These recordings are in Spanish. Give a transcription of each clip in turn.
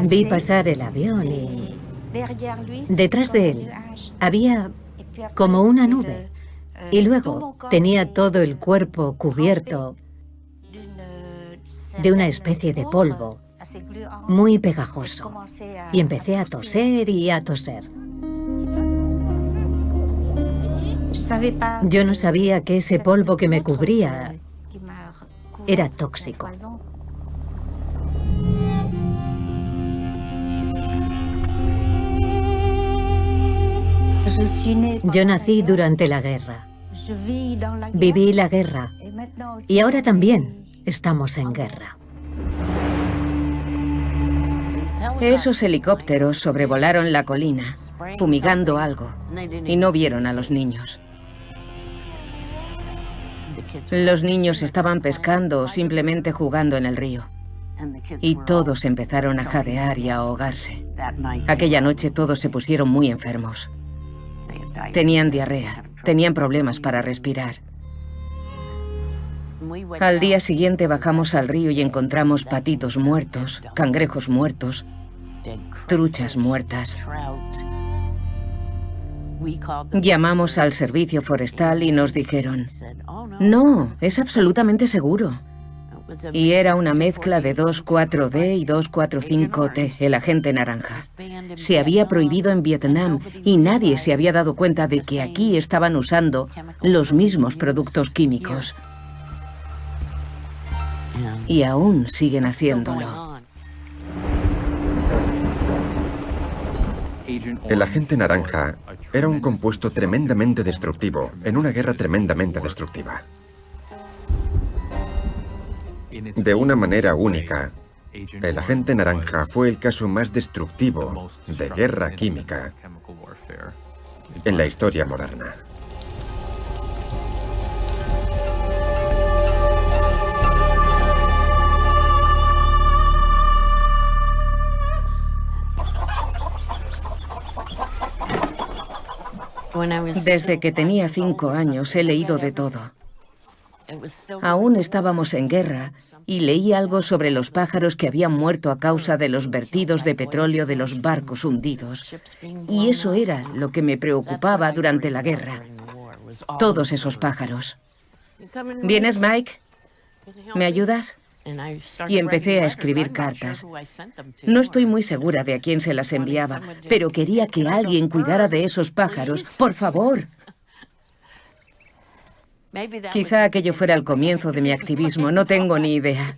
Vi pasar el avión y detrás de él había como una nube y luego tenía todo el cuerpo cubierto de una especie de polvo muy pegajoso y empecé a toser y a toser. Yo no sabía que ese polvo que me cubría era tóxico. Yo nací durante la guerra. Viví la guerra y ahora también estamos en guerra. Esos helicópteros sobrevolaron la colina, fumigando algo, y no vieron a los niños. Los niños estaban pescando o simplemente jugando en el río. Y todos empezaron a jadear y a ahogarse. Aquella noche todos se pusieron muy enfermos. Tenían diarrea, tenían problemas para respirar. Al día siguiente bajamos al río y encontramos patitos muertos, cangrejos muertos, truchas muertas. Llamamos al servicio forestal y nos dijeron, no, es absolutamente seguro. Y era una mezcla de 2,4-D y 2,4,5-T, el agente naranja. Se había prohibido en Vietnam y nadie se había dado cuenta de que aquí estaban usando los mismos productos químicos. Y aún siguen haciéndolo. El agente naranja era un compuesto tremendamente destructivo, en una guerra tremendamente destructiva. De una manera única, el agente naranja fue el caso más destructivo de guerra química en la historia moderna. Desde que tenía 5 años he leído de todo. Aún estábamos en guerra y leí algo sobre los pájaros que habían muerto a causa de los vertidos de petróleo de los barcos hundidos. Y eso era lo que me preocupaba durante la guerra. Todos esos pájaros. ¿Vienes, Mike? ¿Me ayudas? Y empecé a escribir cartas. No estoy muy segura de a quién se las enviaba, pero quería que alguien cuidara de esos pájaros. ¡Por favor! Quizá aquello fuera el comienzo de mi activismo, no tengo ni idea.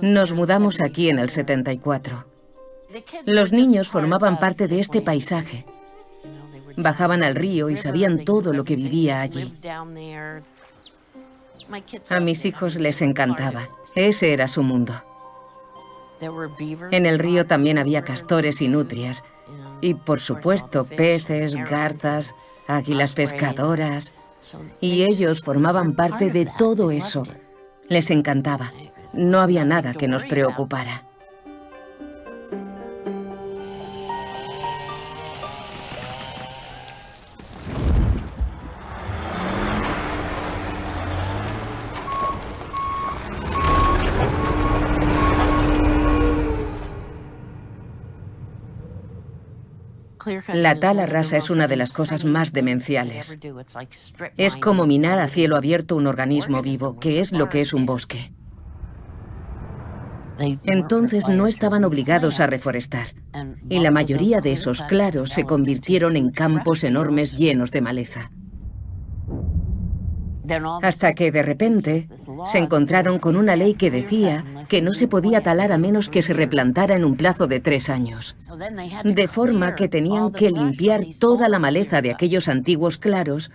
Nos mudamos aquí en el 74. Los niños formaban parte de este paisaje. Bajaban al río y sabían todo lo que vivía allí. A mis hijos les encantaba. Ese era su mundo. En el río también había castores y nutrias. Y, por supuesto, peces, garzas, águilas pescadoras. Y ellos formaban parte de todo eso. Les encantaba. No había nada que nos preocupara. La tala rasa es una de las cosas más demenciales. Es como minar a cielo abierto un organismo vivo, que es lo que es un bosque. Entonces no estaban obligados a reforestar, y la mayoría de esos claros se convirtieron en campos enormes llenos de maleza. Hasta que de repente se encontraron con una ley que decía que no se podía talar a menos que se replantara en un plazo de 3 años. De forma que tenían que limpiar toda la maleza de aquellos antiguos claros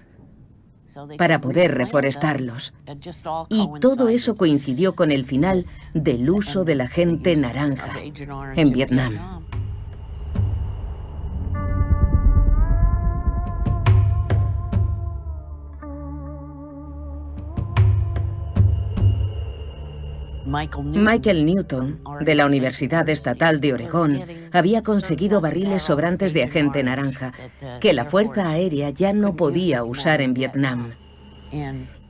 para poder reforestarlos. Y todo eso coincidió con el final del uso del agente naranja en Vietnam. Michael Newton, de la Universidad Estatal de Oregón, había conseguido barriles sobrantes de agente naranja que la Fuerza Aérea ya no podía usar en Vietnam.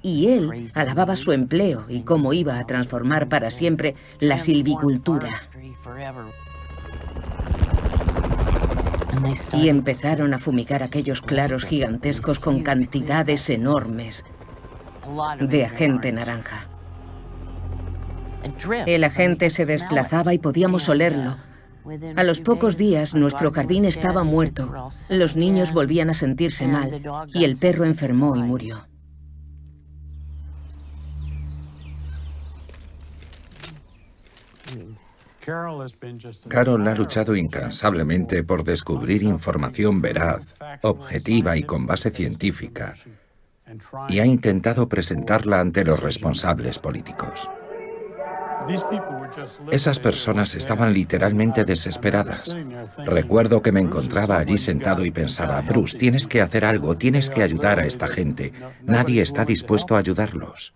y él alababa su empleo y cómo iba a transformar para siempre la silvicultura. Y empezaron a fumigar aquellos claros gigantescos con cantidades enormes de agente naranja. El agente se desplazaba y podíamos olerlo. A los pocos días nuestro jardín estaba muerto, los niños volvían a sentirse mal y el perro enfermó y murió. Carol ha luchado incansablemente por descubrir información veraz, objetiva y con base científica, y ha intentado presentarla ante los responsables políticos. Esas personas estaban literalmente desesperadas. Recuerdo que me encontraba allí sentado y pensaba, Bruce, tienes que hacer algo, tienes que ayudar a esta gente. Nadie está dispuesto a ayudarlos.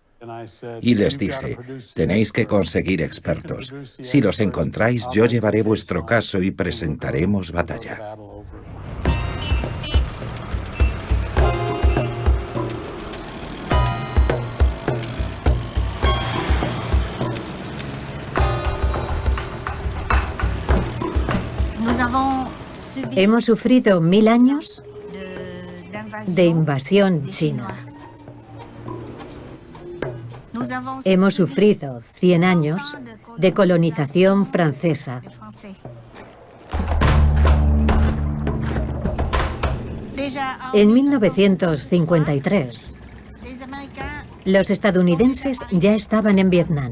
Y les dije, tenéis que conseguir expertos. Si los encontráis, yo llevaré vuestro caso y presentaremos batalla. Hemos sufrido 1000 años de invasión china. Hemos sufrido 100 años de colonización francesa. En 1953, los estadounidenses ya estaban en Vietnam.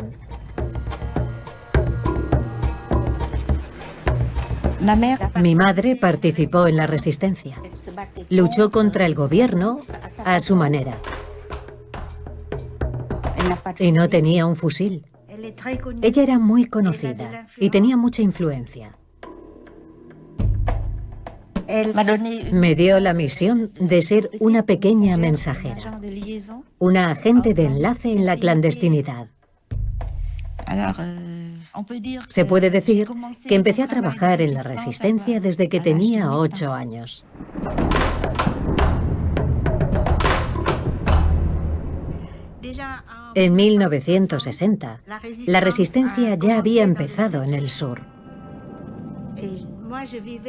Mi madre participó en la resistencia. Luchó contra el gobierno a su manera. Y no tenía un fusil. Ella era muy conocida y tenía mucha influencia. Me dio la misión de ser una pequeña mensajera, una agente de enlace en la clandestinidad. Se puede decir que empecé a trabajar en la resistencia desde que tenía 8 años. En 1960, la resistencia ya había empezado en el sur.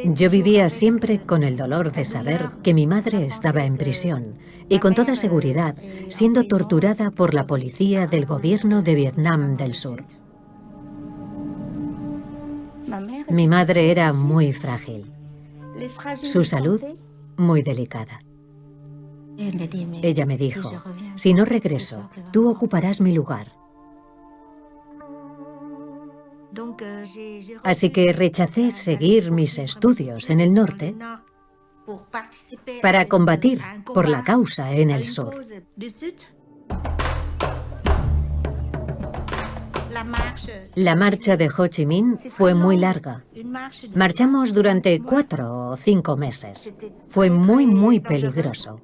Yo vivía siempre con el dolor de saber que mi madre estaba en prisión y con toda seguridad siendo torturada por la policía del gobierno de Vietnam del Sur. Mi madre era muy frágil, su salud muy delicada. Ella me dijo, si no regreso, tú ocuparás mi lugar. Así que rechacé seguir mis estudios en el norte para combatir por la causa en el sur. La marcha de Ho Chi Minh fue muy larga. Marchamos durante 4 o 5 meses. Fue muy peligroso.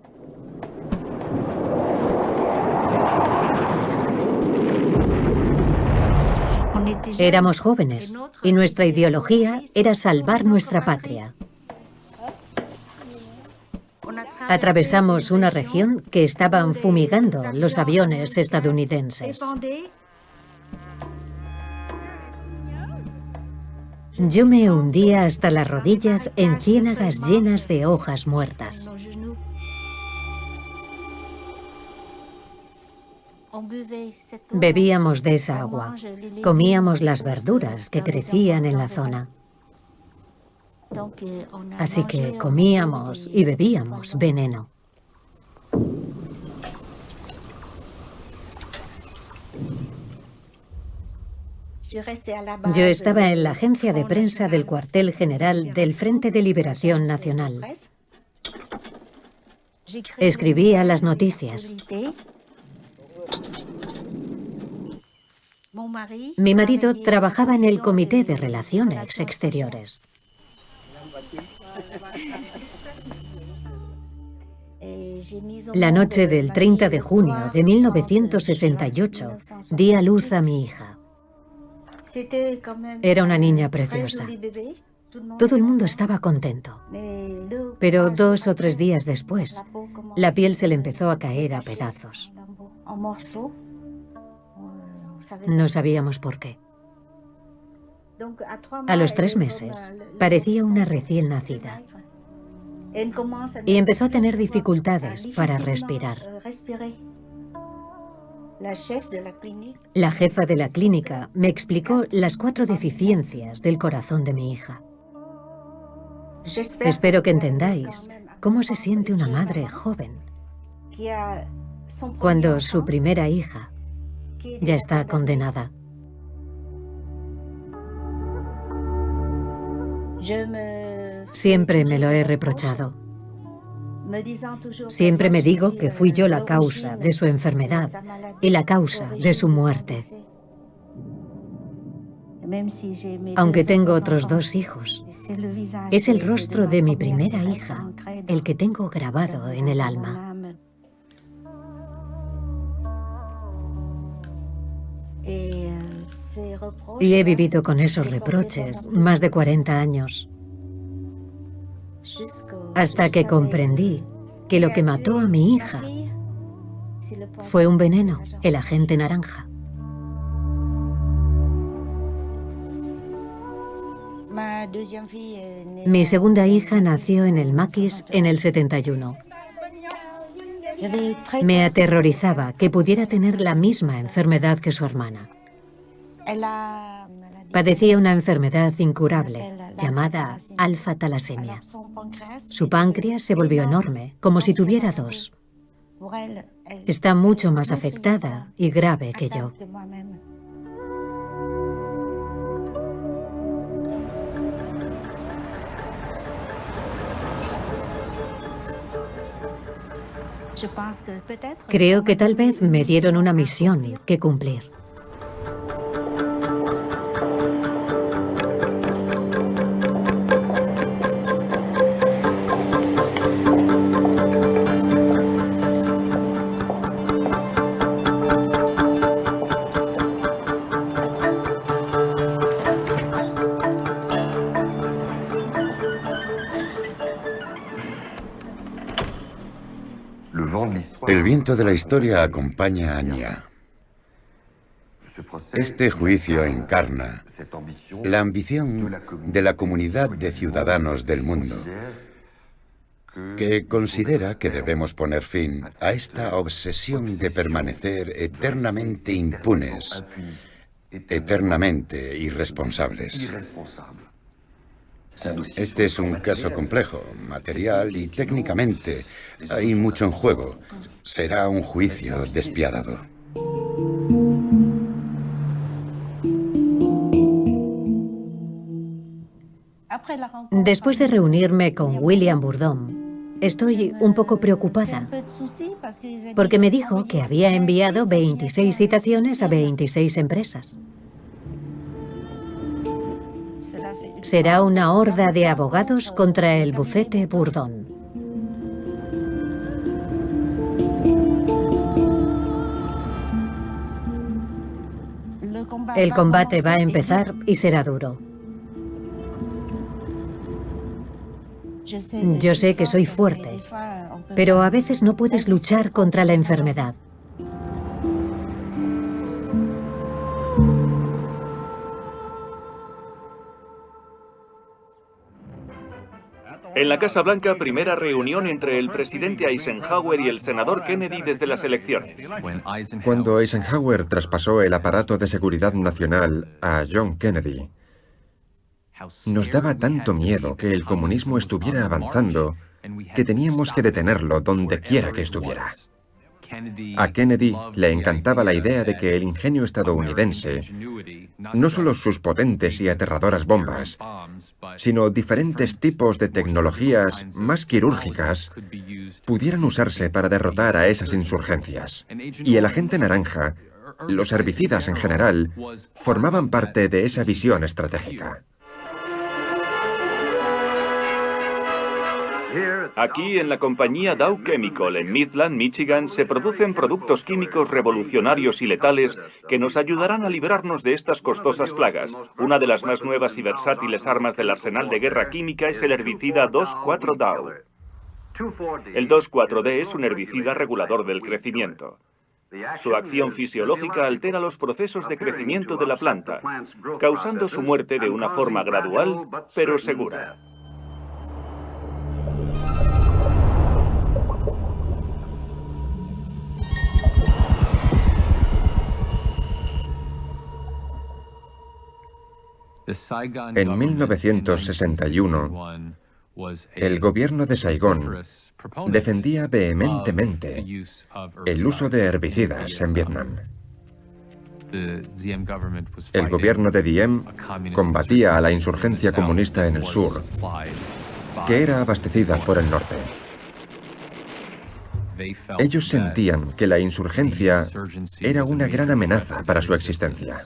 Éramos jóvenes y nuestra ideología era salvar nuestra patria. Atravesamos una región que estaban fumigando los aviones estadounidenses. Yo me hundía hasta las rodillas en ciénagas llenas de hojas muertas. Bebíamos de esa agua, comíamos las verduras que crecían en la zona. Así que comíamos y bebíamos veneno. Yo estaba en la agencia de prensa del cuartel general del Frente de Liberación Nacional. Escribía las noticias. Mi marido trabajaba en el Comité de Relaciones Exteriores. La noche del 30 de junio de 1968, di a luz a mi hija. Era una niña preciosa. Todo el mundo estaba contento. Pero 2 o 3 días después, la piel se le empezó a caer a pedazos. No sabíamos por qué. A los 3 meses, parecía una recién nacida. Y empezó a tener dificultades para respirar. La jefa de la clínica me explicó las 4 deficiencias del corazón de mi hija. Espero que entendáis cómo se siente una madre joven cuando su primera hija ya está condenada. Siempre me lo he reprochado. Siempre me digo que fui yo la causa de su enfermedad y la causa de su muerte. Aunque tengo otros 2 hijos, es el rostro de mi primera hija el que tengo grabado en el alma. Y he vivido con esos reproches más de 40 años, hasta que comprendí que lo que mató a mi hija fue un veneno, el agente naranja. Mi segunda hija nació en el Maquis en el 71. Me aterrorizaba que pudiera tener la misma enfermedad que su hermana. Padecía una enfermedad incurable llamada alfa-talasemia. Su páncreas se volvió enorme, como si tuviera 2. Está mucho más afectada y grave que yo. Creo que tal vez me dieron una misión que cumplir. El viento de la historia acompaña a Anya. Este juicio encarna la ambición de la comunidad de ciudadanos del mundo, que considera que debemos poner fin a esta obsesión de permanecer eternamente impunes, eternamente irresponsables. Este es un caso complejo, material y técnicamente. Hay mucho en juego. Será un juicio despiadado. Después de reunirme con William Bourdon, estoy un poco preocupada, porque me dijo que había enviado 26 citaciones a 26 empresas. Será una horda de abogados contra el bufete Bourdon. El combate va a empezar y será duro. Yo sé que soy fuerte, pero a veces no puedes luchar contra la enfermedad. En la Casa Blanca, primera reunión entre el presidente Eisenhower y el senador Kennedy desde las elecciones. Cuando Eisenhower traspasó el aparato de seguridad nacional a John Kennedy, nos daba tanto miedo que el comunismo estuviera avanzando que teníamos que detenerlo donde quiera que estuviera. A Kennedy le encantaba la idea de que el ingenio estadounidense, no solo sus potentes y aterradoras bombas, sino diferentes tipos de tecnologías más quirúrgicas, pudieran usarse para derrotar a esas insurgencias. Y el agente naranja, los herbicidas en general, formaban parte de esa visión estratégica. Aquí, en la compañía Dow Chemical, en Midland, Michigan, se producen productos químicos revolucionarios y letales que nos ayudarán a librarnos de estas costosas plagas. Una de las más nuevas y versátiles armas del arsenal de guerra química es el herbicida 2,4-Dow. El 2,4-D es un herbicida regulador del crecimiento. Su acción fisiológica altera los procesos de crecimiento de la planta, causando su muerte de una forma gradual, pero segura. En 1961, el gobierno de Saigón defendía vehementemente el uso de herbicidas en Vietnam. El gobierno de Diem combatía a la insurgencia comunista en el sur, que era abastecida por el norte. Ellos sentían que la insurgencia era una gran amenaza para su existencia.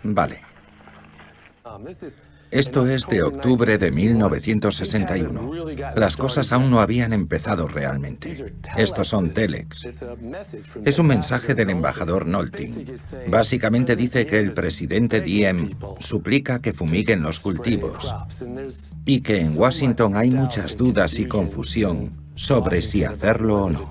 Vale. Esto es de octubre de 1961. Las cosas aún no habían empezado realmente. Estos son telex. Es un mensaje del embajador Nolting. Básicamente dice que el presidente Diem suplica que fumiguen los cultivos y que en Washington hay muchas dudas y confusión sobre si hacerlo o no.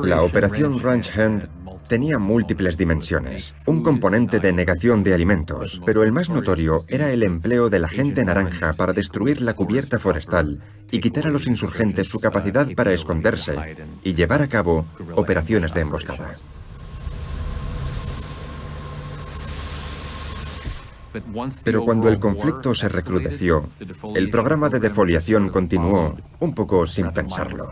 La operación Ranch Hand tenía múltiples dimensiones, un componente de negación de alimentos, pero el más notorio era el empleo de la gente naranja para destruir la cubierta forestal y quitar a los insurgentes su capacidad para esconderse y llevar a cabo operaciones de emboscada. Pero cuando el conflicto se recrudeció, el programa de defoliación continuó, un poco sin pensarlo.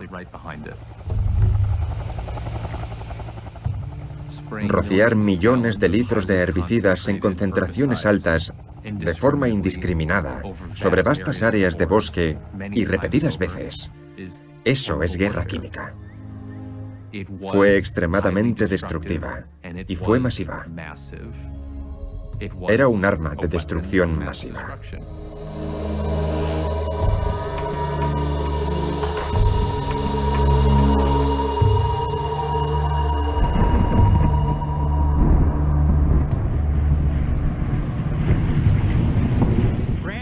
Rociar millones de litros de herbicidas en concentraciones altas, de forma indiscriminada, sobre vastas áreas de bosque y repetidas veces. Eso es guerra química. Fue extremadamente destructiva y fue masiva. Era un arma de destrucción masiva.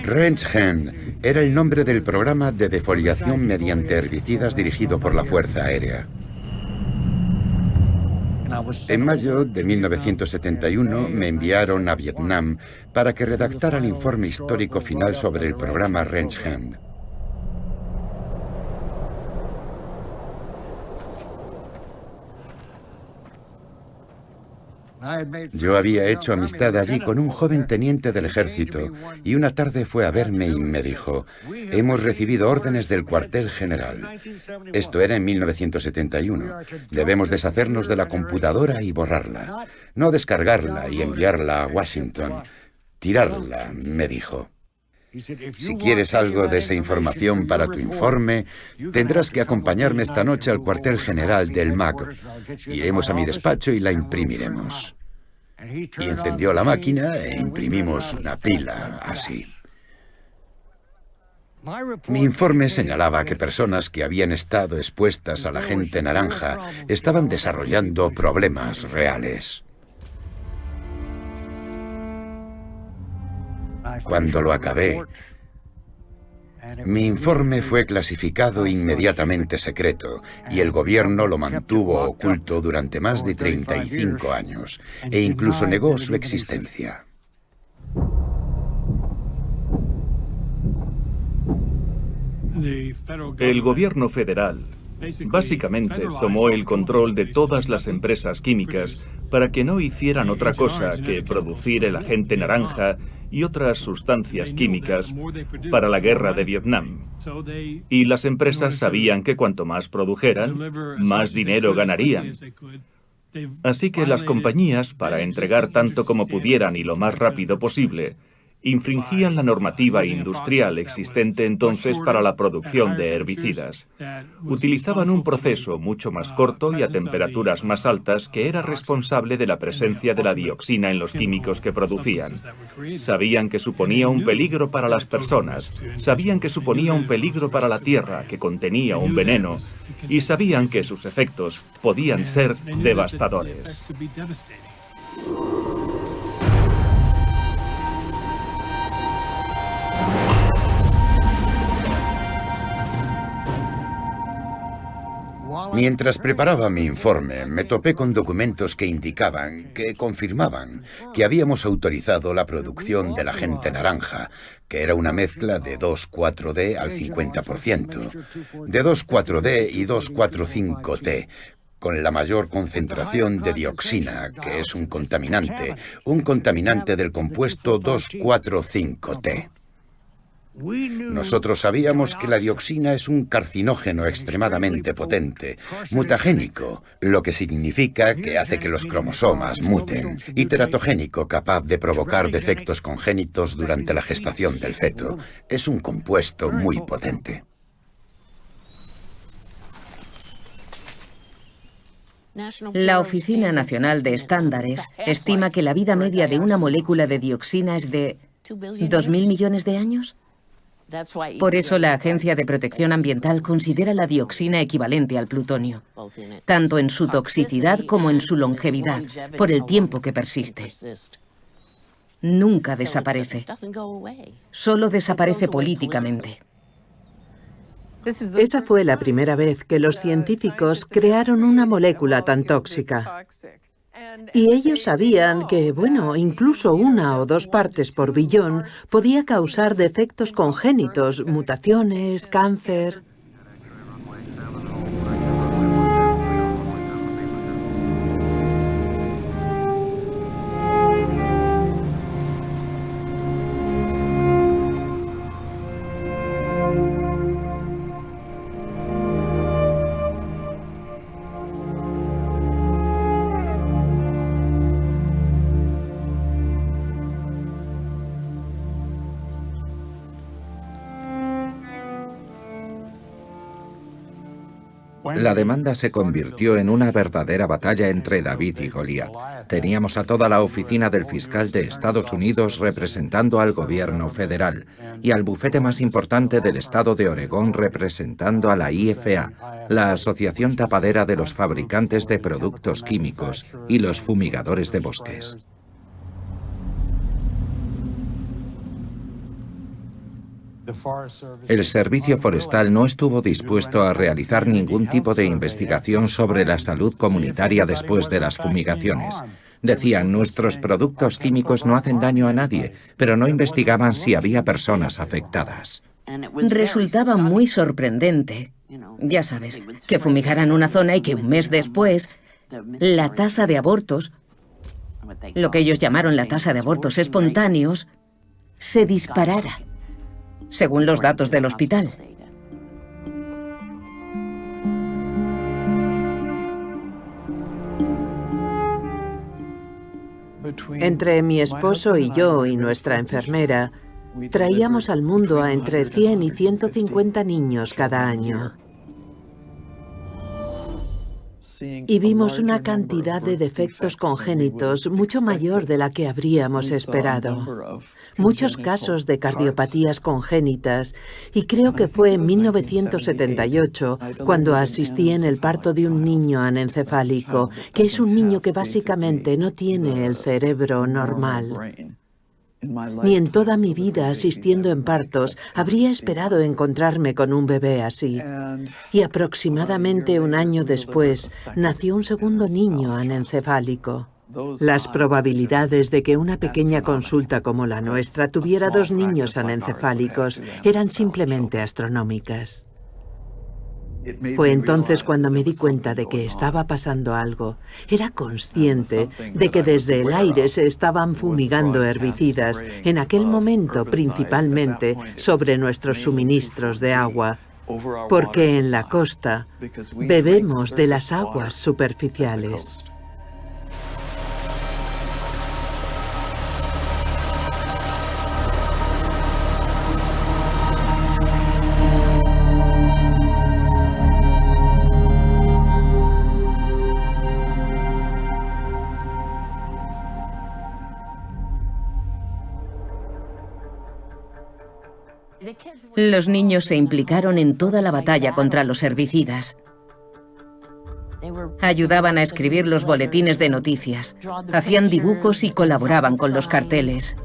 Ranch Hand era el nombre del programa de defoliación mediante herbicidas dirigido por la Fuerza Aérea. En mayo de 1971 me enviaron a Vietnam para que redactara el informe histórico final sobre el programa Ranch Hand. Yo había hecho amistad allí con un joven teniente del ejército y una tarde fue a verme y me dijo: hemos recibido órdenes del cuartel general. Esto era en 1971. Debemos deshacernos de la computadora y borrarla. No descargarla y enviarla a Washington. Tirarla, me dijo. Si quieres algo de esa información para tu informe, tendrás que acompañarme esta noche al cuartel general del MAC. Iremos a mi despacho y la imprimiremos. Y encendió la máquina e imprimimos una pila, así. Mi informe señalaba que personas que habían estado expuestas a la gente naranja estaban desarrollando problemas reales. Cuando lo acabé, mi informe fue clasificado inmediatamente secreto y el gobierno lo mantuvo oculto durante más de 35 años e incluso negó su existencia. El gobierno federal básicamente tomó el control de todas las empresas químicas para que no hicieran otra cosa que producir el agente naranja y otras sustancias químicas para la guerra de Vietnam. Y las empresas sabían que cuanto más produjeran, más dinero ganarían. Así que las compañías, para entregar tanto como pudieran y lo más rápido posible, infringían la normativa industrial existente entonces para la producción de herbicidas. Utilizaban un proceso mucho más corto y a temperaturas más altas que era responsable de la presencia de la dioxina en los químicos que producían. Sabían que suponía un peligro para las personas, sabían que suponía un peligro para la tierra, que contenía un veneno, y sabían que sus efectos podían ser devastadores. Mientras preparaba mi informe, me topé con documentos que indicaban, que confirmaban, que habíamos autorizado la producción del agente naranja, que era una mezcla de 2,4-D al 50%, de 2,4-D y 2,4,5-T, con la mayor concentración de dioxina, que es un contaminante del compuesto 2,4,5-T. Nosotros sabíamos que la dioxina es un carcinógeno extremadamente potente, mutagénico, lo que significa que hace que los cromosomas muten, y teratogénico, capaz de provocar defectos congénitos durante la gestación del feto. Es un compuesto muy potente. La Oficina Nacional de Estándares estima que la vida media de una molécula de dioxina es de 2.000 millones de años. Por eso la Agencia de Protección Ambiental considera la dioxina equivalente al plutonio, tanto en su toxicidad como en su longevidad, por el tiempo que persiste. Nunca desaparece, solo desaparece políticamente. Esa fue la primera vez que los científicos crearon una molécula tan tóxica. Y ellos sabían que, bueno, incluso 1 o 2 partes por billón podía causar defectos congénitos, mutaciones, cáncer. La demanda se convirtió en una verdadera batalla entre David y Goliat. Teníamos a toda la oficina del fiscal de Estados Unidos representando al gobierno federal y al bufete más importante del estado de Oregón representando a la IFA, la Asociación Tapadera de los Fabricantes de Productos Químicos y los Fumigadores de Bosques. El Servicio Forestal no estuvo dispuesto a realizar ningún tipo de investigación sobre la salud comunitaria después de las fumigaciones. Decían, nuestros productos químicos no hacen daño a nadie, pero no investigaban si había personas afectadas. Resultaba muy sorprendente, ya sabes, que fumigaran una zona y que un mes después la tasa de abortos, lo que ellos llamaron la tasa de abortos espontáneos, se disparara, según los datos del hospital. Entre mi esposo y yo y nuestra enfermera, traíamos al mundo a entre 100 y 150 niños cada año. Y vimos una cantidad de defectos congénitos mucho mayor de la que habríamos esperado. Muchos casos de cardiopatías congénitas, y creo que fue en 1978 cuando asistí en el parto de un niño anencefálico, que es un niño que básicamente no tiene el cerebro normal. Ni en toda mi vida asistiendo en partos habría esperado encontrarme con un bebé así. Y aproximadamente un año después nació un segundo niño anencefálico. Las probabilidades de que una pequeña consulta como la nuestra tuviera 2 niños anencefálicos eran simplemente astronómicas. Fue entonces cuando me di cuenta de que estaba pasando algo. Era consciente de que desde el aire se estaban fumigando herbicidas, en aquel momento principalmente sobre nuestros suministros de agua, porque en la costa bebemos de las aguas superficiales. Los niños se implicaron en toda la batalla contra los herbicidas. Ayudaban a escribir los boletines de noticias, hacían dibujos y colaboraban con los carteles.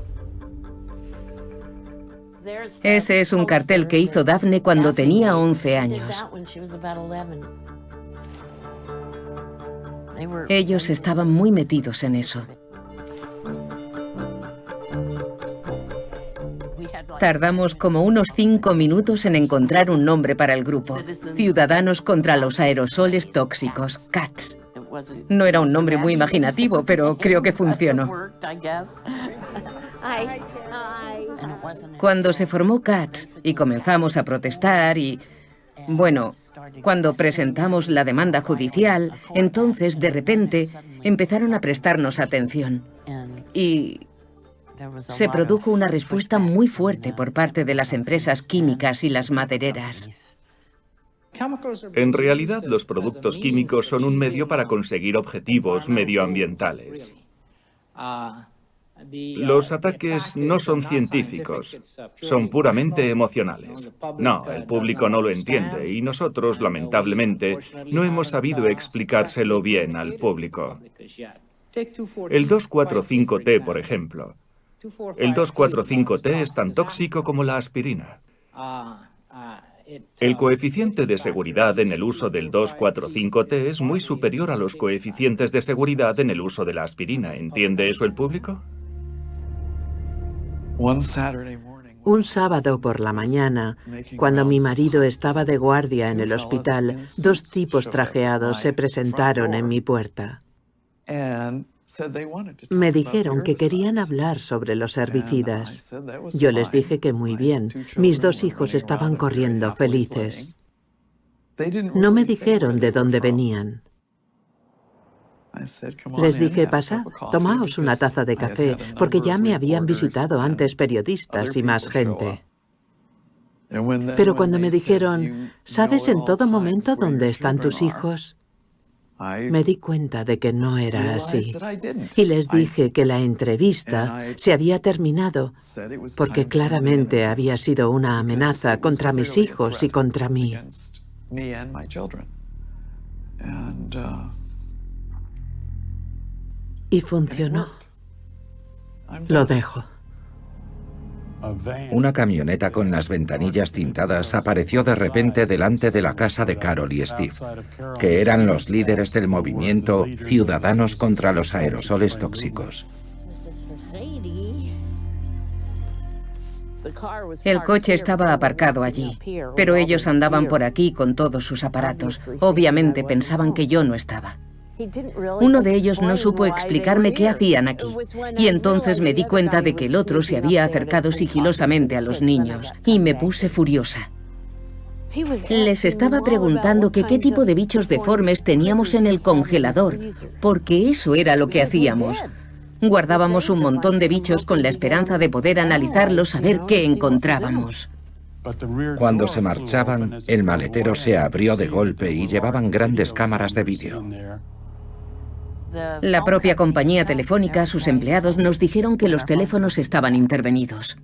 Ese es un cartel que hizo Daphne cuando tenía 11 años. Ellos estaban muy metidos en eso. Tardamos como unos 5 minutos en encontrar un nombre para el grupo. Ciudadanos contra los aerosoles tóxicos, CATS. No era un nombre muy imaginativo, pero creo que funcionó. Cuando se formó CATS y comenzamos a protestar cuando presentamos la demanda judicial, entonces, de repente, empezaron a prestarnos atención. Y se produjo una respuesta muy fuerte por parte de las empresas químicas y las madereras. En realidad, los productos químicos son un medio para conseguir objetivos medioambientales. Los ataques no son científicos, son puramente emocionales. No, el público no lo entiende y nosotros, lamentablemente, no hemos sabido explicárselo bien al público. El 2,4,5-T, por ejemplo. El 2,4,5-T es tan tóxico como la aspirina. El coeficiente de seguridad en el uso del 2,4,5-T es muy superior a los coeficientes de seguridad en el uso de la aspirina. ¿Entiende eso el público? Un sábado por la mañana, cuando mi marido estaba de guardia en el hospital, 2 tipos trajeados se presentaron en mi puerta. Me dijeron que querían hablar sobre los herbicidas. Yo les dije que muy bien. Mis 2 hijos estaban corriendo felices. No me dijeron de dónde venían. Les dije, pasad, tomaos una taza de café, porque ya me habían visitado antes periodistas y más gente. Pero cuando me dijeron, ¿sabes en todo momento dónde están tus hijos? Me di cuenta de que no era así. Y les dije que la entrevista se había terminado porque claramente había sido una amenaza contra mis hijos y contra mí. Y funcionó. Lo dejo. Una camioneta con las ventanillas tintadas apareció de repente delante de la casa de Carol y Steve, que eran los líderes del movimiento Ciudadanos contra los Aerosoles Tóxicos. El coche estaba aparcado allí, pero ellos andaban por aquí con todos sus aparatos. Obviamente pensaban que yo no estaba. Uno de ellos no supo explicarme qué hacían aquí, y entonces me di cuenta de que el otro se había acercado sigilosamente a los niños, y me puse furiosa. Les estaba preguntando que qué tipo de bichos deformes teníamos en el congelador, porque eso era lo que hacíamos. Guardábamos un montón de bichos con la esperanza de poder analizarlos a ver qué encontrábamos. Cuando se marchaban, el maletero se abrió de golpe y llevaban grandes cámaras de vídeo. La propia compañía telefónica, sus empleados, nos dijeron que los teléfonos estaban intervenidos.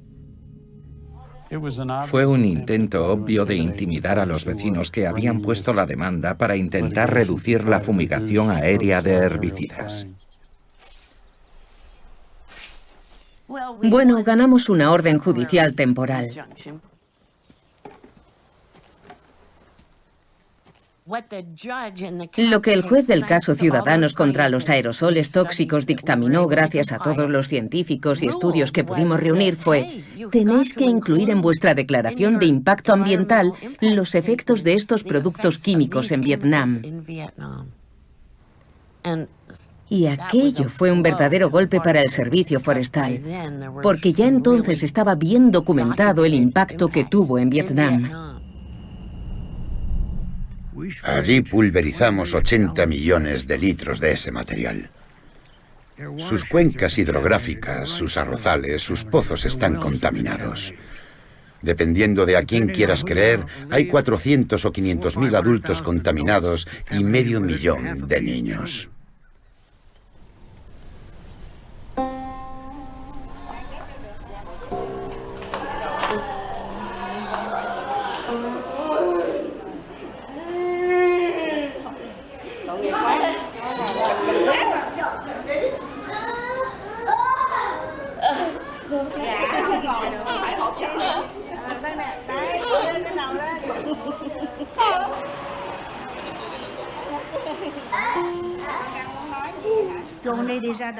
Fue un intento obvio de intimidar a los vecinos que habían puesto la demanda para intentar reducir la fumigación aérea de herbicidas. Bueno, ganamos una orden judicial temporal. Lo que el juez del caso Ciudadanos contra los aerosoles tóxicos dictaminó gracias a todos los científicos y estudios que pudimos reunir fue: tenéis que incluir en vuestra declaración de impacto ambiental los efectos de estos productos químicos en Vietnam. Y aquello fue un verdadero golpe para el servicio forestal, porque ya entonces estaba bien documentado el impacto que tuvo en Vietnam. Allí pulverizamos 80 millones de litros de ese material. Sus cuencas hidrográficas, sus arrozales, sus pozos están contaminados. Dependiendo de a quién quieras creer, hay 400 o 500.000 adultos contaminados y medio millón de niños.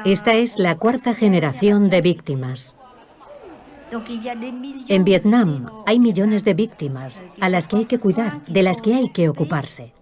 Esta es la cuarta generación de víctimas. En Vietnam hay millones de víctimas a las que hay que cuidar, de las que hay que ocuparse.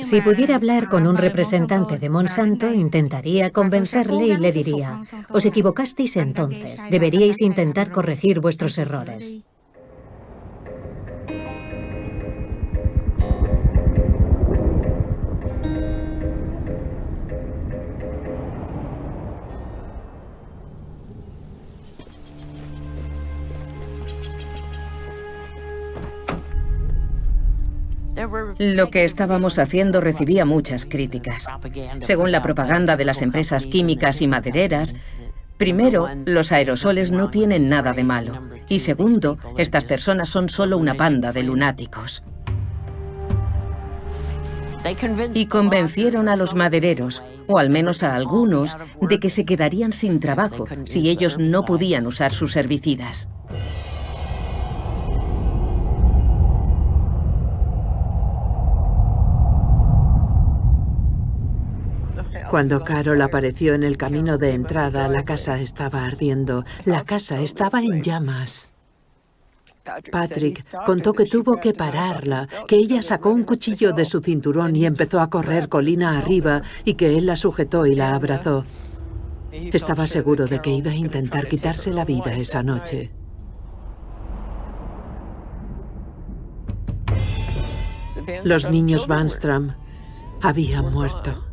Si pudiera hablar con un representante de Monsanto, intentaría convencerle y le diría: os equivocasteis entonces, deberíais intentar corregir vuestros errores. Lo que estábamos haciendo recibía muchas críticas. Según la propaganda de las empresas químicas y madereras, primero, los aerosoles no tienen nada de malo. Y segundo, estas personas son solo una panda de lunáticos. Y convencieron a los madereros, o al menos a algunos, de que se quedarían sin trabajo si ellos no podían usar sus herbicidas. Cuando Carol apareció en el camino de entrada, la casa estaba ardiendo. La casa estaba en llamas. Patrick contó que tuvo que pararla, que ella sacó un cuchillo de su cinturón y empezó a correr colina arriba y que él la sujetó y la abrazó. Estaba seguro de que iba a intentar quitarse la vida esa noche. Los niños Vanstrom habían muerto.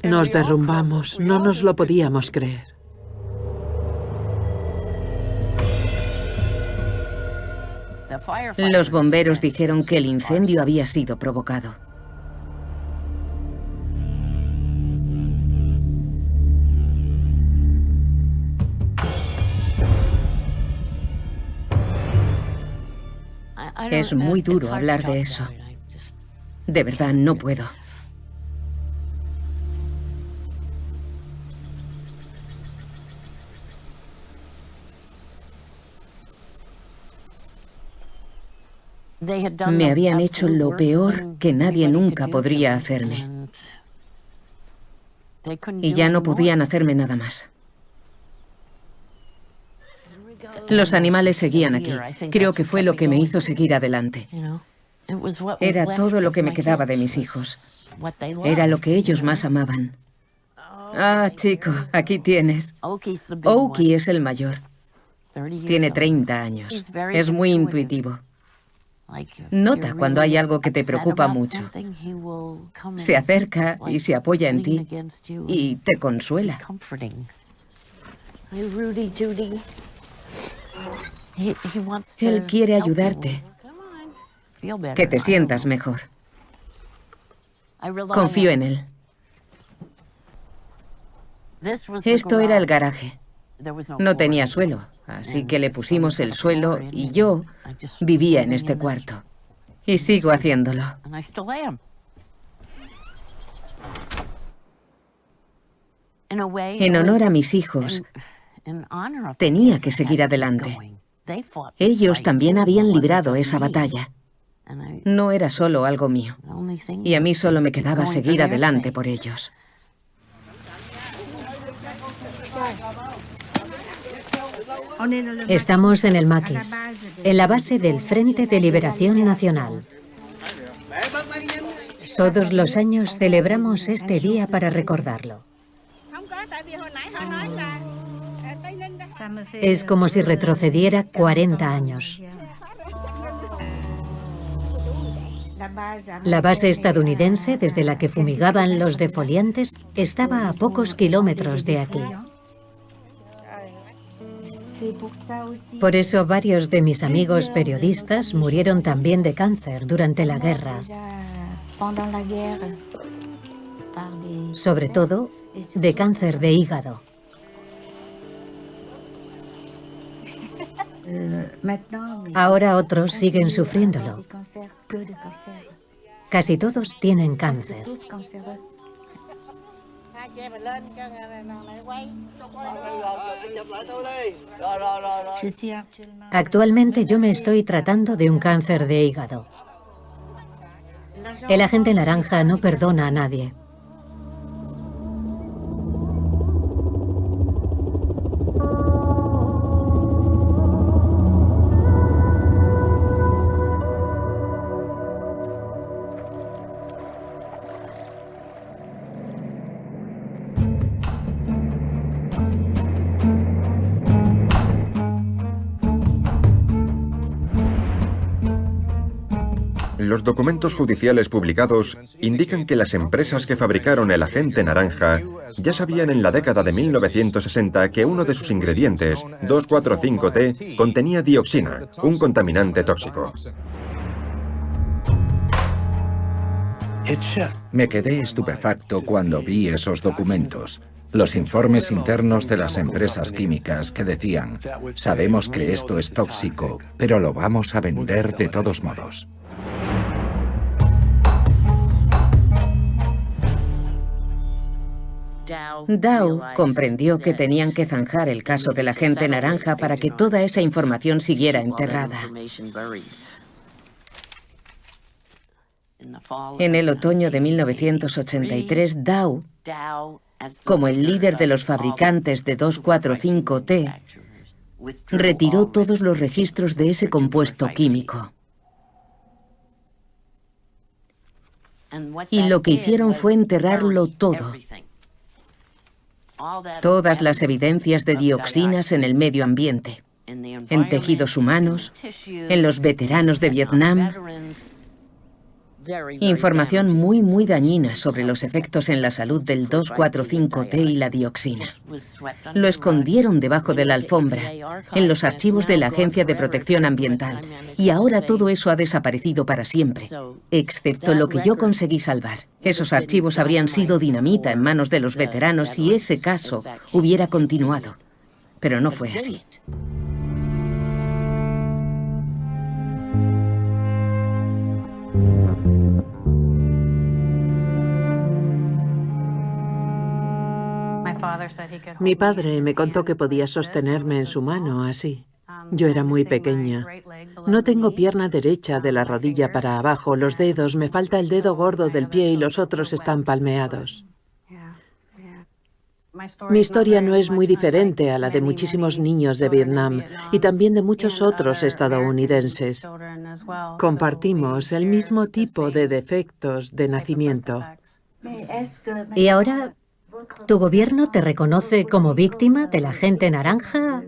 Nos derrumbamos, no nos lo podíamos creer. Los bomberos dijeron que el incendio había sido provocado. Es muy duro hablar de eso. De verdad, no puedo. Me habían hecho lo peor que nadie nunca podría hacerme. Y ya no podían hacerme nada más. Los animales seguían aquí. Creo que fue lo que me hizo seguir adelante. Era todo lo que me quedaba de mis hijos. Era lo que ellos más amaban. Ah, chico, aquí tienes. Oki es el mayor. Tiene 30 años. Es muy intuitivo. Nota cuando hay algo que te preocupa mucho. Se acerca y se apoya en ti y te consuela. Él quiere ayudarte, que te sientas mejor. Confío en él. Esto era el garaje. No tenía suelo, así que le pusimos el suelo y yo vivía en este cuarto. Y sigo haciéndolo. En honor a mis hijos, tenía que seguir adelante. Ellos también habían librado esa batalla. No era solo algo mío. Y a mí solo me quedaba seguir adelante por ellos. Estamos en el Maquis, en la base del Frente de Liberación Nacional. Todos los años celebramos este día para recordarlo. Es como si retrocediera 40 años. La base estadounidense, desde la que fumigaban los defoliantes, estaba a pocos kilómetros de aquí. Por eso varios de mis amigos periodistas murieron también de cáncer durante la guerra. Sobre todo, de cáncer de hígado. Ahora otros siguen sufriéndolo. Casi todos tienen cáncer. Actualmente yo me estoy tratando de un cáncer de hígado. El agente naranja no perdona a nadie. Los documentos judiciales publicados indican que las empresas que fabricaron el agente naranja ya sabían en la década de 1960 que uno de sus ingredientes, 2,4,5-T, contenía dioxina, un contaminante tóxico. Me quedé estupefacto cuando vi esos documentos. Los informes internos de las empresas químicas que decían, sabemos que esto es tóxico, pero lo vamos a vender de todos modos. Dow comprendió que tenían que zanjar el caso del agente naranja para que toda esa información siguiera enterrada. En el otoño de 1983, Dow, como el líder de los fabricantes de 2,4,5-T, retiró todos los registros de ese compuesto químico. Y lo que hicieron fue enterrarlo todo. Todas las evidencias de dioxinas en el medio ambiente, en tejidos humanos, en los veteranos de Vietnam. Información muy dañina sobre los efectos en la salud del 2,4,5-T y la dioxina. Lo escondieron debajo de la alfombra, en los archivos de la Agencia de Protección Ambiental, y ahora todo eso ha desaparecido para siempre, excepto lo que yo conseguí salvar. Esos archivos habrían sido dinamita en manos de los veteranos si ese caso hubiera continuado, pero no fue así. Mi padre me contó que podía sostenerme en su mano así. Yo era muy pequeña. No tengo pierna derecha de la rodilla para abajo, los dedos, me falta el dedo gordo del pie y los otros están palmeados. Mi historia no es muy diferente a la de muchísimos niños de Vietnam y también de muchos otros estadounidenses. Compartimos el mismo tipo de defectos de nacimiento. ¿Y ahora tu gobierno te reconoce como víctima del agente naranja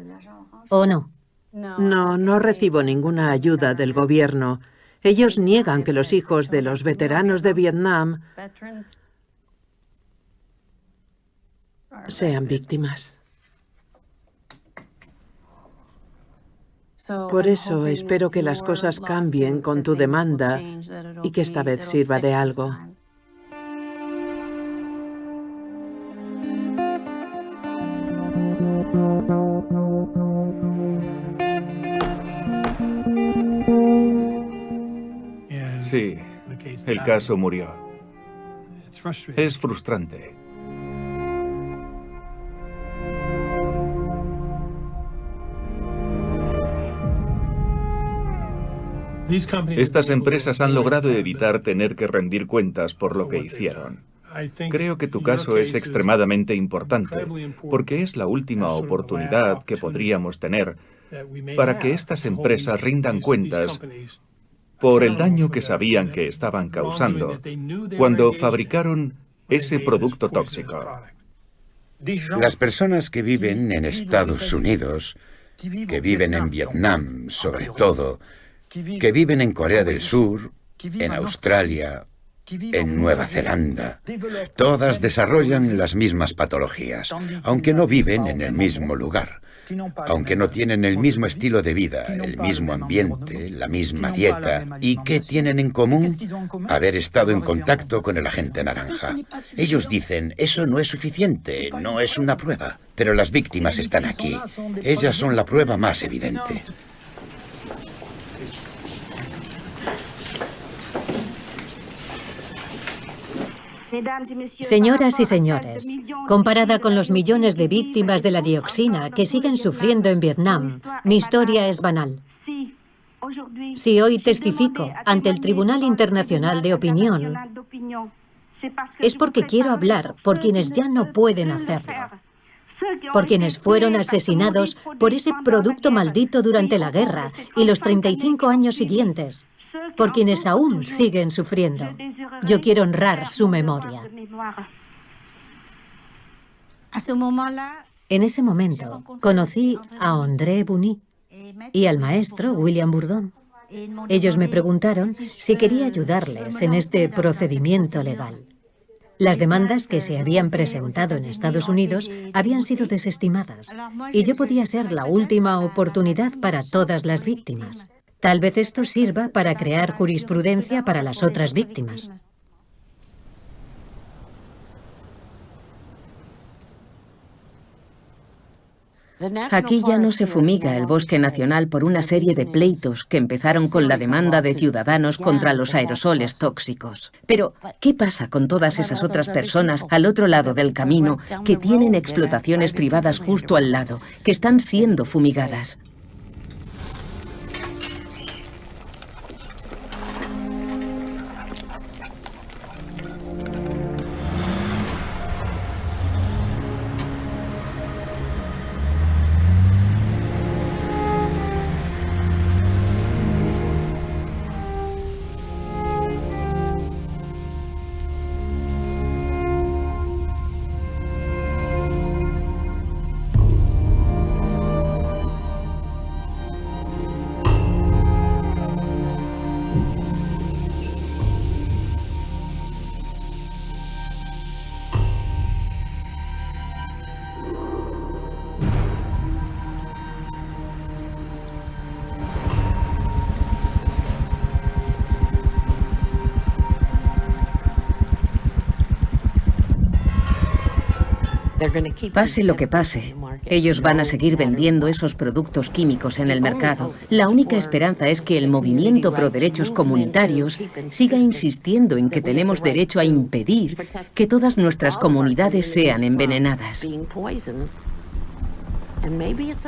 o no? No recibo ninguna ayuda del gobierno. Ellos niegan que los hijos de los veteranos de Vietnam sean víctimas. Por eso espero que las cosas cambien con tu demanda y que esta vez sirva de algo. Sí, el caso murió. Es frustrante. Estas empresas han logrado evitar tener que rendir cuentas por lo que hicieron. Creo que tu caso es extremadamente importante, porque es la última oportunidad que podríamos tener para que estas empresas rindan cuentas por el daño que sabían que estaban causando cuando fabricaron ese producto tóxico. Las personas que viven en Estados Unidos, que viven en Vietnam sobre todo, que viven en Corea del Sur, en Australia, en Nueva Zelanda, todas desarrollan las mismas patologías, aunque no viven en el mismo lugar, aunque no tienen el mismo estilo de vida, el mismo ambiente, la misma dieta. ¿Y qué tienen en común? Haber estado en contacto con el agente naranja. Ellos dicen, eso no es suficiente, no es una prueba. Pero las víctimas están aquí. Ellas son la prueba más evidente. Señoras y señores, comparada con los millones de víctimas de la dioxina que siguen sufriendo en Vietnam, mi historia es banal. Si hoy testifico ante el Tribunal Internacional de Opinión, es porque quiero hablar por quienes ya no pueden hacerlo, por quienes fueron asesinados por ese producto maldito durante la guerra y los 35 años siguientes, por quienes aún siguen sufriendo. Yo quiero honrar su memoria. En ese momento conocí a André Buny y al maestro William Bourdon. Ellos me preguntaron si quería ayudarles en este procedimiento legal. Las demandas que se habían presentado en Estados Unidos habían sido desestimadas y yo podía ser la última oportunidad para todas las víctimas. Tal vez esto sirva para crear jurisprudencia para las otras víctimas. Aquí ya no se fumiga el bosque nacional por una serie de pleitos que empezaron con la demanda de ciudadanos contra los aerosoles tóxicos. Pero, ¿qué pasa con todas esas otras personas al otro lado del camino que tienen explotaciones privadas justo al lado, que están siendo fumigadas? Pase lo que pase, ellos van a seguir vendiendo esos productos químicos en el mercado. La única esperanza es que el movimiento pro derechos comunitarios siga insistiendo en que tenemos derecho a impedir que todas nuestras comunidades sean envenenadas.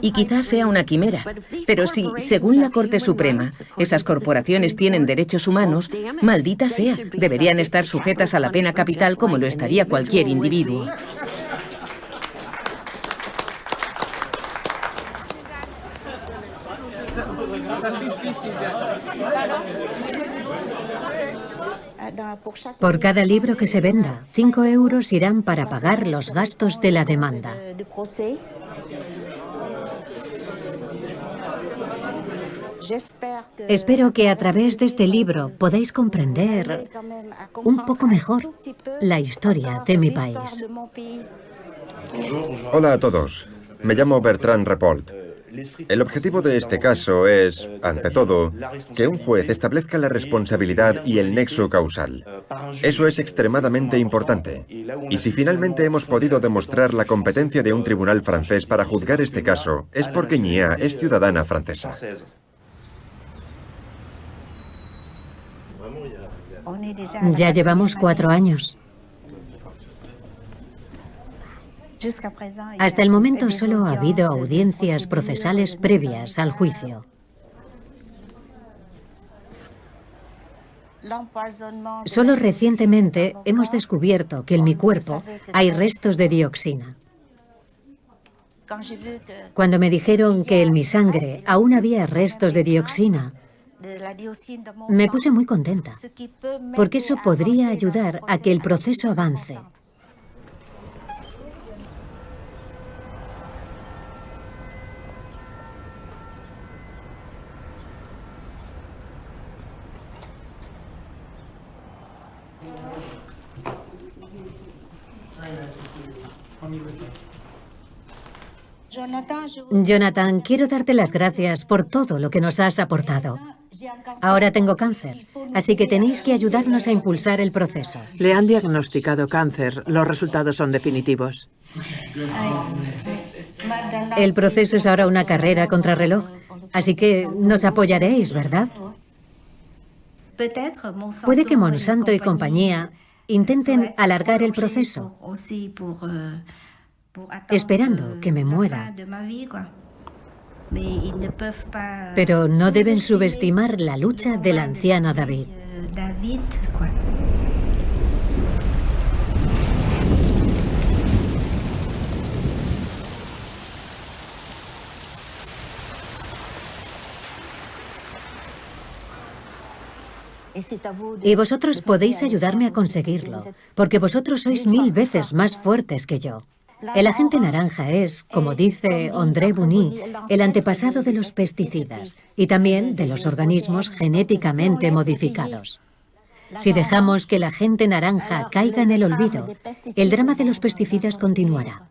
Y quizás sea una quimera, pero si, según la Corte Suprema, esas corporaciones tienen derechos humanos, maldita sea, deberían estar sujetas a la pena capital como lo estaría cualquier individuo. Por cada libro que se venda, 5 euros irán para pagar los gastos de la demanda. Espero que a través de este libro podáis comprender un poco mejor la historia de mi país. Hola a todos. Me llamo Bertrand Repolt. El objetivo de este caso es, ante todo, que un juez establezca la responsabilidad y el nexo causal. Eso es extremadamente importante. Y si finalmente hemos podido demostrar la competencia de un tribunal francés para juzgar este caso, es porque Nia es ciudadana francesa. Ya llevamos 4 años. Hasta el momento solo ha habido audiencias procesales previas al juicio. Solo recientemente hemos descubierto que en mi cuerpo hay restos de dioxina. Cuando me dijeron que en mi sangre aún había restos de dioxina, me puse muy contenta, porque eso podría ayudar a que el proceso avance. Jonathan, quiero darte las gracias por todo lo que nos has aportado. Ahora tengo cáncer, así que tenéis que ayudarnos a impulsar el proceso. Le han diagnosticado cáncer. Los resultados son definitivos. El proceso es ahora una carrera contrarreloj, así que nos apoyaréis, ¿verdad? Puede que Monsanto y compañía intenten alargar el proceso, esperando que me muera. Pero no deben subestimar la lucha de la anciana David. Y vosotros podéis ayudarme a conseguirlo, porque vosotros sois 1000 veces más fuertes que yo. El agente naranja es, como dice André Buny, el antepasado de los pesticidas y también de los organismos genéticamente modificados. Si dejamos que el agente naranja caiga en el olvido, el drama de los pesticidas continuará.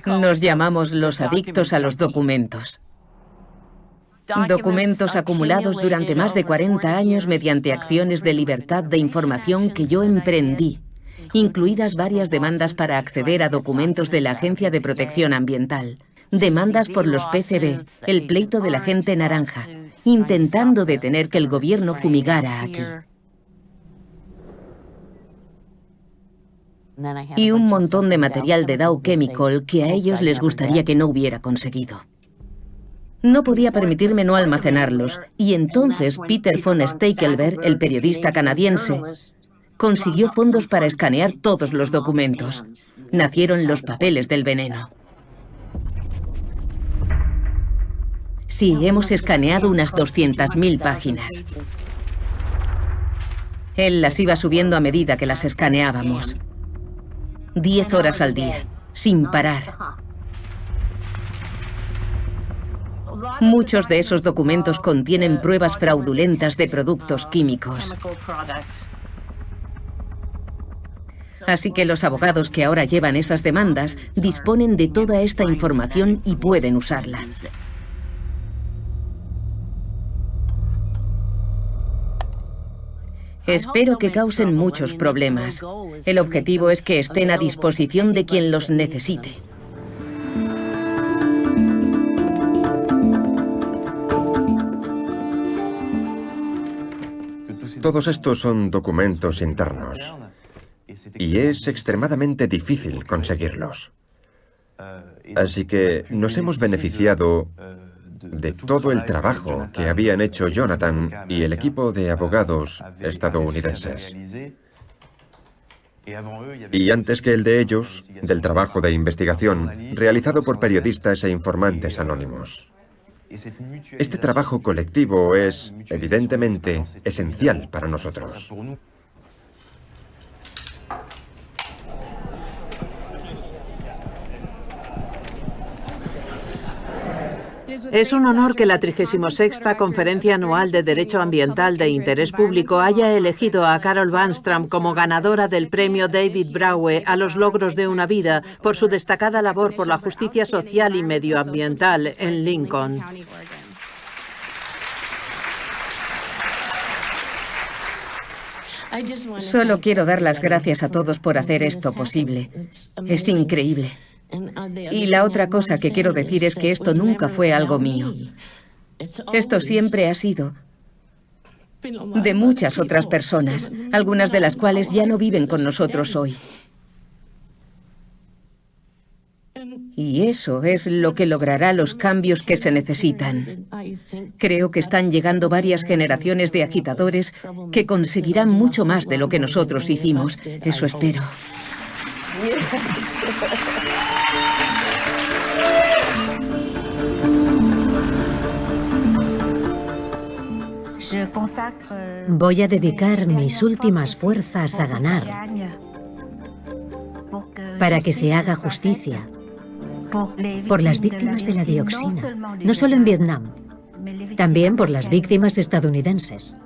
Nos llamamos los adictos a los documentos. Documentos acumulados durante más de 40 años mediante acciones de libertad de información que yo emprendí, incluidas varias demandas para acceder a documentos de la Agencia de Protección Ambiental, demandas por los PCB, el pleito del agente naranja, intentando detener que el gobierno fumigara aquí. Y un montón de material de Dow Chemical que a ellos les gustaría que no hubiera conseguido. No podía permitirme no almacenarlos, y entonces Peter von Stackelberg, el periodista canadiense, consiguió fondos para escanear todos los documentos. nacieron los papeles del veneno. Sí, hemos escaneado unas 200.000 páginas. Él las iba subiendo a medida que las escaneábamos. 10 horas al día, sin parar. Muchos de esos documentos contienen pruebas fraudulentas de productos químicos. Así que los abogados que ahora llevan esas demandas disponen de toda esta información y pueden usarla. Espero que causen muchos problemas. El objetivo es que estén a disposición de quien los necesite. Todos estos son documentos internos y es extremadamente difícil conseguirlos. Así que nos hemos beneficiado de todo el trabajo que habían hecho Jonathan y el equipo de abogados estadounidenses. Y antes que el de ellos, del trabajo de investigación realizado por periodistas e informantes anónimos. Este trabajo colectivo es, evidentemente, esencial para nosotros. Es un honor que la 36ª Conferencia Anual de Derecho Ambiental de Interés Público haya elegido a Carol Bännström como ganadora del premio David Braue a los logros de una vida por su destacada labor por la justicia social y medioambiental en Lincoln. Solo quiero dar las gracias a todos por hacer esto posible. Es increíble. Y la otra cosa que quiero decir es que esto nunca fue algo mío. Esto siempre ha sido de muchas otras personas, algunas de las cuales ya no viven con nosotros hoy. Y eso es lo que logrará los cambios que se necesitan. Creo que están llegando varias generaciones de agitadores que conseguirán mucho más de lo que nosotros hicimos. Eso espero. Voy a dedicar mis últimas fuerzas a ganar para que se haga justicia por las víctimas de la dioxina, no solo en Vietnam, también por las víctimas estadounidenses.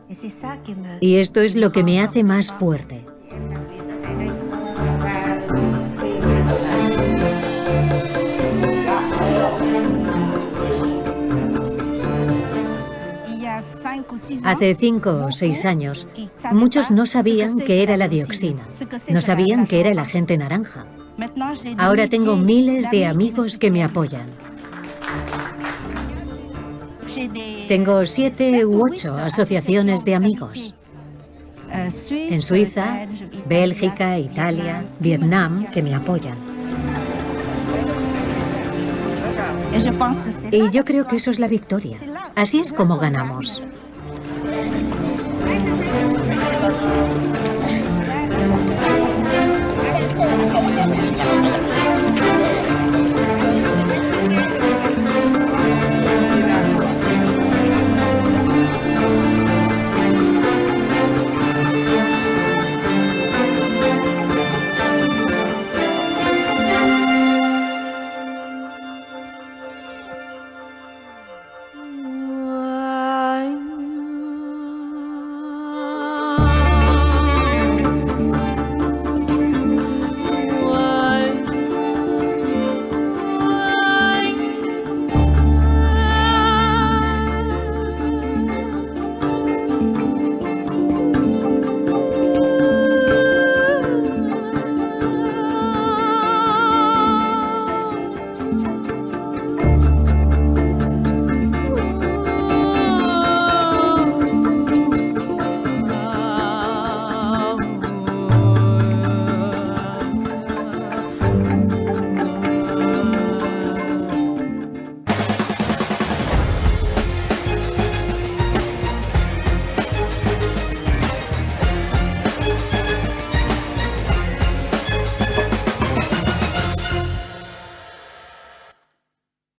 Y esto es lo que me hace más fuerte. Hace 5 o 6 años, muchos no sabían qué era la dioxina, no sabían qué era el agente naranja. Ahora tengo miles de amigos que me apoyan. Tengo 7 u 8 asociaciones de amigos. En Suiza, Bélgica, Italia, Vietnam, que me apoyan. Y yo creo que eso es la victoria. Así es como ganamos.